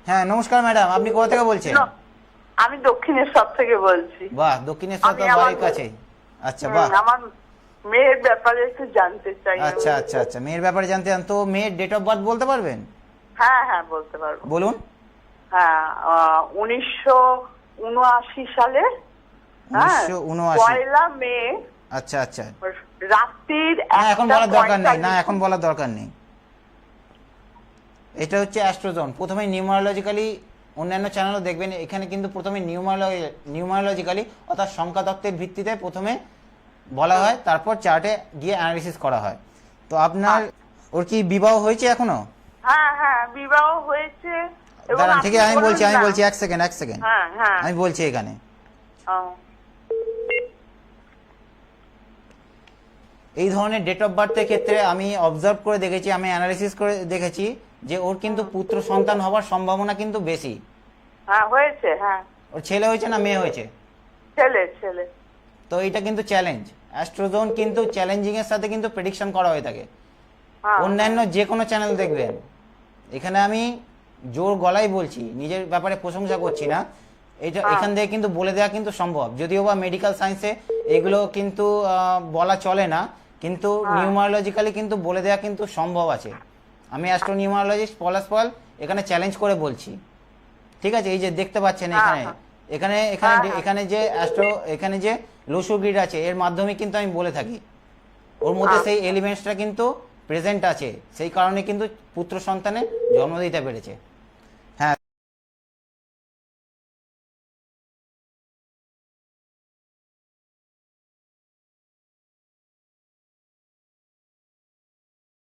হ্যাঁ নমস্কার ম্যাডাম, আপনি কোথা থেকে বলছেন? আমি দক্ষিণেশ্বর থেকে বলছি। বাহ, দক্ষিণেশ্বর তো বাড়ির কাছে। আচ্ছা বাহ। আমার মেয়ের ব্যাপারে একটু জানতে চাই। আচ্ছা আচ্ছা আচ্ছা, মেয়ের ব্যাপারে জানতে চান তো মেয়ের ডেট অফ বার্থ বলতে পারবেন? হ্যাঁ হ্যাঁ বলতে পারবো। বলুন। হ্যাঁ 1979 সালে, হ্যাঁ 1979। পয়লা মে আচ্ছা আচ্ছা, রাত্রির না এখন বলার দরকার নেই, না 1:45। এখন বলার দরকার নেই। এটা হচ্ছে অ্যাস্ট্রোজন। প্রথমে নিউমারোলজিক্যালি, অন্যান্য চ্যানেলও দেখবেন, এখানে কিন্তু প্রথমে নিউমারোলজিক্যালি অর্থাৎ সংখ্যা তত্ত্বের ভিত্তিতে প্রথমে বলা হয়, তারপর চার্টে গিয়ে অ্যানালিসিস করা হয়। তো আপনার ওর কি বিবাহ হয়েছে এখনো? হ্যাঁ হ্যাঁ বিবাহ হয়েছে। এবং দাঁড়ান, ঠিক আছে, আপনি আমি বলছি বলুন না। এক সেকেন্ড। হ্যাঁ হ্যাঁ আমি বলছি এখানে ও, এই ধরনের ডেট অফ বার্থের ক্ষেত্রে আমি অবজার্ভ করে দেখেছি, আমি অ্যানালিসিস করে দেখেছি যে ওর কিন্তু পুত্র সন্তান হওয়ার সম্ভাবনা কিন্তু বেশি। হ্যাঁ হয়েছে। হ্যাঁ ওর ছেলে হয়েছে না মেয়ে হয়েছে? ছেলে ছেলে। তো এটা কিন্তু চ্যালেঞ্জ। অ্যাস্ট্রোজোন কিন্তু চ্যালেঞ্জিং এর সাথে কিন্তু প্রেডিকশন করা হয়ে থাকে। হ্যাঁ অন্যান্য যে কোনো চ্যানেল দেখবেন, এখানে আমি জোর গলায় বলছি, নিজের ব্যাপারে প্রশংসা করছি না, এটা এখান থেকে কিন্তু বলে দেওয়া কিন্তু সম্ভব। যদিও বা মেডিকেল সায়েন্সে এগুলো কিন্তু বলা চলে না, কিন্তু নিউমারোলজিক্যালি কিন্তু বলে দেওয়া কিন্তু সম্ভব আছে। আমি অ্যাস্ট্রো নিউমারোলজিস্ট পলাশ পাল এখানে চ্যালেঞ্জ করে বলছি। ঠিক আছে, এই যে দেখতে পাচ্ছেন এখানে এখানে এখানে এখানে যে অ্যাস্ট্রো, এখানে যে লসু গ্রিড আছে, এর মাধ্যমে কিন্তু আমি বলে থাকি ওর মধ্যে সেই এলিমেন্টসটা কিন্তু প্রেজেন্ট আছে, সেই কারণে কিন্তু পুত্র সন্তানের জন্ম দিতে পেরেছে।